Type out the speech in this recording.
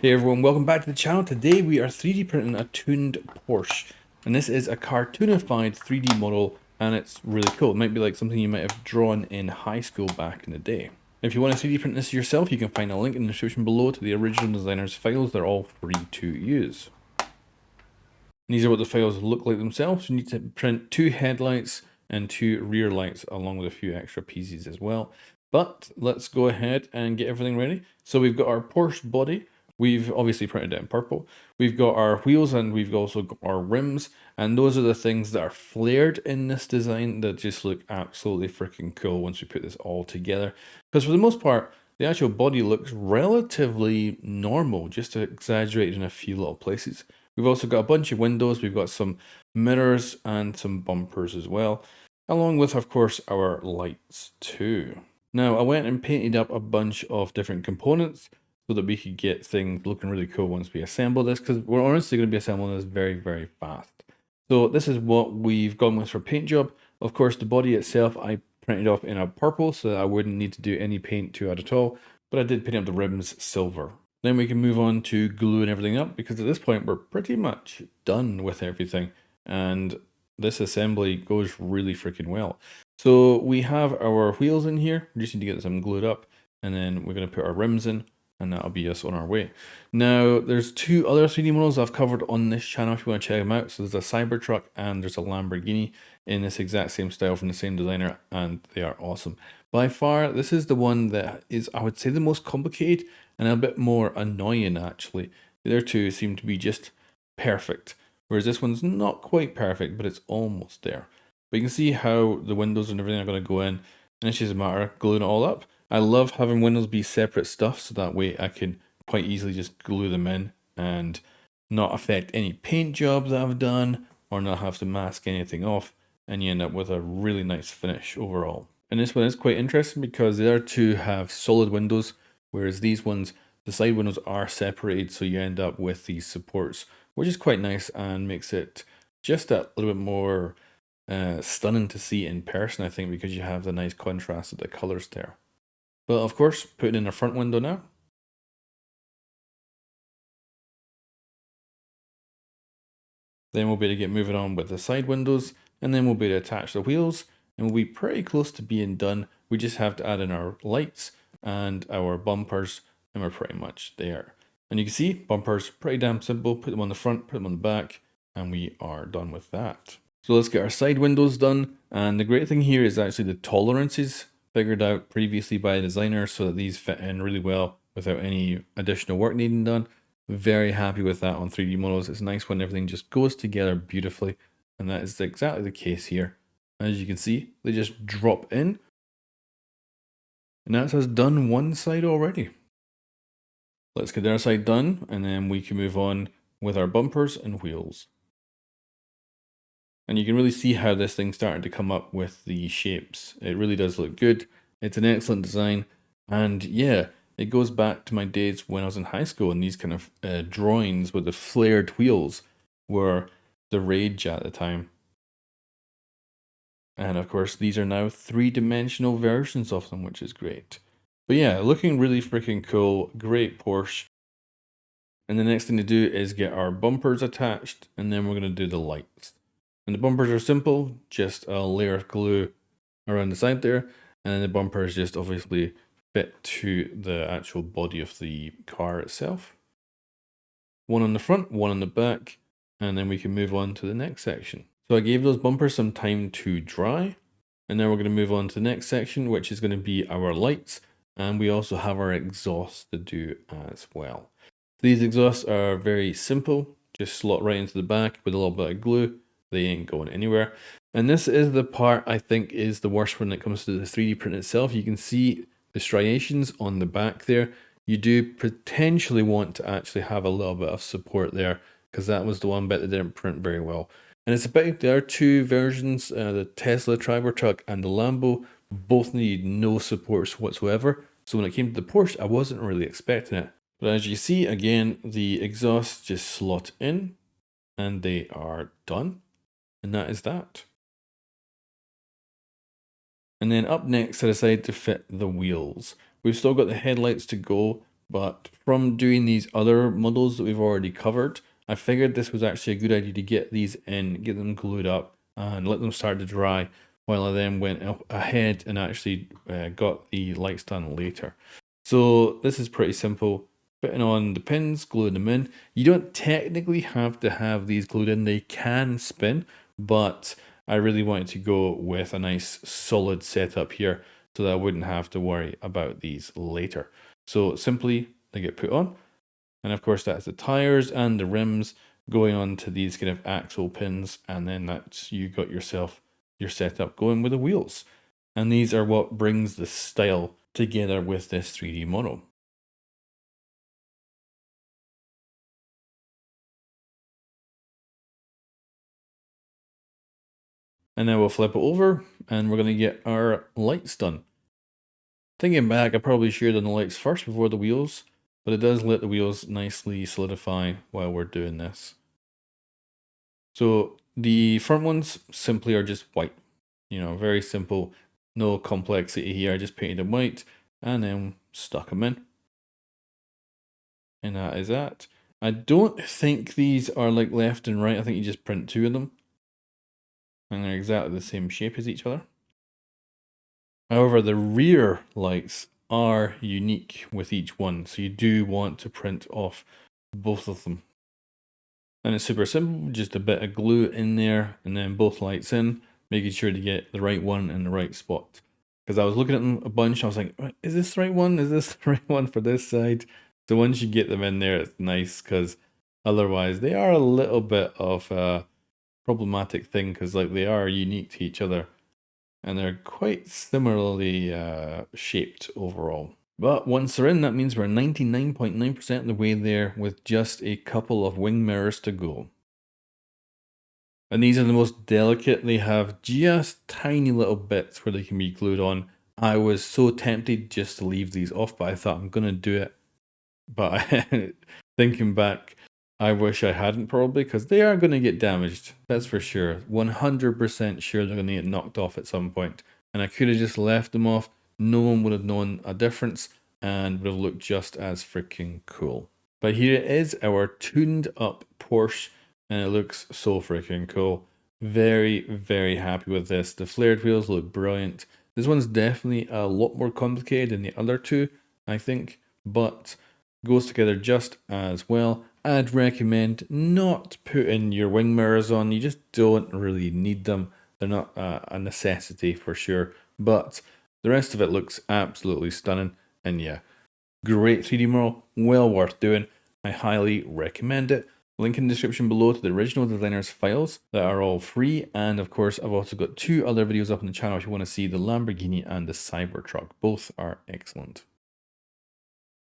Hey everyone, welcome back to the channel. Today we are 3D printing a tuned Porsche. And this is a cartoonified 3D model and it's really cool. It might be like something you might have drawn in high school back in the day. If you want to 3D print this yourself, you can find a link in the description below to the original designer's files. They're all free to use. And these are what the files look like themselves. You need to print 2 headlights and 2 rear lights along with a few extra pieces as well. But let's go ahead and get everything ready. So we've got our Porsche body. We've obviously printed it in purple. We've got our wheels and we've also got our rims. And those are the things that are flared in this design that just look absolutely freaking cool once we put this all together. Because for the most part, the actual body looks relatively normal, just exaggerated in a few little places. We've also got a bunch of windows, we've got some mirrors and some bumpers as well, along with, of course, our lights too. Now, I went and painted up a bunch of different components so that we could get things looking really cool once we assemble this, because we're honestly going to be assembling this very, very fast. So this is what we've gone with for paint job. Of course, the body itself, I printed off in a purple so that I wouldn't need to do any paint to it at all, but I did paint up the rims silver. Then we can move on to gluing everything up because at this point we're pretty much done with everything and this assembly goes really freaking well. So we have our wheels in here, we just need to get them glued up and then we're going to put our rims in and that'll be us on our way. Now there's 2 other 3D models I've covered on this channel if you want to check them out. So there's a Cybertruck and there's a Lamborghini in this exact same style from the same designer and they are awesome. By far this is the one that is, I would say, the most complicated and a bit more annoying actually. The other 2 seem to be just perfect, whereas this one's not quite perfect, but it's almost there. But you can see how the windows and everything are going to go in, and it's just a matter of gluing it all up. I love having windows be separate stuff, so that way I can quite easily just glue them in and not affect any paint job that I've done, or not have to mask anything off, and you end up with a really nice finish overall. And this one is quite interesting because the other 2 have solid windows, whereas these ones, the side windows are separated, so you end up with these supports, which is quite nice and makes it just a little bit more stunning to see in person, I think, because you have the nice contrast of the colors there. But of course, putting in a front window now. Then we'll be able to get moving on with the side windows, and then we'll be able to attach the wheels, and we'll be pretty close to being done. We just have to add in our lights and our bumpers, and we're pretty much there. And you can see, bumpers, pretty damn simple. Put them on the front, put them on the back, and we are done with that. So let's get our side windows done. And the great thing here is actually the tolerances figured out previously by a designer so that these fit in really well without any additional work needing done. Very happy with that on 3D models. It's nice when everything just goes together beautifully, and that is exactly the case here. As you can see, they just drop in, and that's us done one side already. Let's get the other side done, and then we can move on with our bumpers and wheels. And you can really see how this thing's starting to come up with the shapes. It really does look good. It's an excellent design, and yeah, it goes back to my days when I was in high school, and these kind of drawings with the flared wheels were the rage at the time. And of course, these are now 3-dimensional versions of them, which is great. But yeah, looking really freaking cool. Great Porsche. And the next thing to do is get our bumpers attached, and then we're going to do the lights. And the bumpers are simple, just a layer of glue around the side there, and then the bumpers just obviously fit to the actual body of the car itself. One on the front, one on the back, and then we can move on to the next section. So I gave those bumpers some time to dry, and now we're going to move on to the next section, which is going to be our lights, and we also have our exhaust to do as well. These exhausts are very simple, just slot right into the back with a little bit of glue. They ain't going anywhere. And this is the part I think is the worst when it comes to the 3D print itself. You can see the striations on the back there. You do potentially want to actually have a little bit of support there because that was the one bit that didn't print very well. And it's about, there are 2 versions, the Tesla Cybertruck and the Lambo, both needed no supports whatsoever. So when it came to the Porsche, I wasn't really expecting it. But as you see, again, the exhausts just slot in and they are done. And that is that. And then up next, I decided to fit the wheels. We've still got the headlights to go, But from doing these other models that we've already covered, I figured this was actually a good idea to get these in, get them glued up, and let them start to dry while I then went up ahead and actually got the lights done later. So this is pretty simple. Putting on the pins, gluing them in. You don't technically have to have these glued in. They can spin, but I really wanted to go with a nice solid setup here so that I wouldn't have to worry about these later. So simply they get put on. And of course that's the tires and the rims going on to these kind of axle pins. And then that's, you got yourself your setup going with the wheels. And these are what brings the style together with this 3D model. And then we'll flip it over and we're going to get our lights done. Thinking back, I probably should have done the lights first before the wheels, but it does let the wheels nicely solidify while we're doing this. So the front ones simply are just white, very simple, no complexity here. I just painted them white and then stuck them in. And that is that. I don't think these are like left and right. I think you just print two of them. And they're exactly the same shape as each other. However, the rear lights are unique with each one, so you do want to print off both of them. And it's super simple, just a bit of glue in there and then both lights in, making sure to get the right one in the right spot. Because I was looking at them a bunch, I was like, is this the right one? Is this the right one for this side? So once you get them in there, it's nice, because otherwise they are a little bit of a problematic thing, because like they are unique to each other. And they're quite similarly shaped overall. But once they're in, that means we're 99.9% of the way there with just a couple of wing mirrors to go. And these are the most delicate. They have just tiny little bits where they can be glued on. I was so tempted just to leave these off, but I thought I'm going to do it. But thinking back, I wish I hadn't probably, because they are going to get damaged. That's for sure. 100% sure they're going to get knocked off at some point. And I could have just left them off. No one would have known a difference and would have looked just as freaking cool. But here it is, our tuned up Porsche, and it looks so freaking cool. Very, very happy with this. The flared wheels look brilliant. This one's definitely a lot more complicated than the other two, I think, but goes together just as well. I'd recommend not putting your wing mirrors on. You just don't really need them. They're not a necessity for sure, but the rest of it looks absolutely stunning. And yeah, great 3D model, well worth doing. I highly recommend it. Link in the description below to the original designer's files that are all free. And of course, I've also got two other videos up on the channel if you want to see the Lamborghini and the Cybertruck. Both are excellent.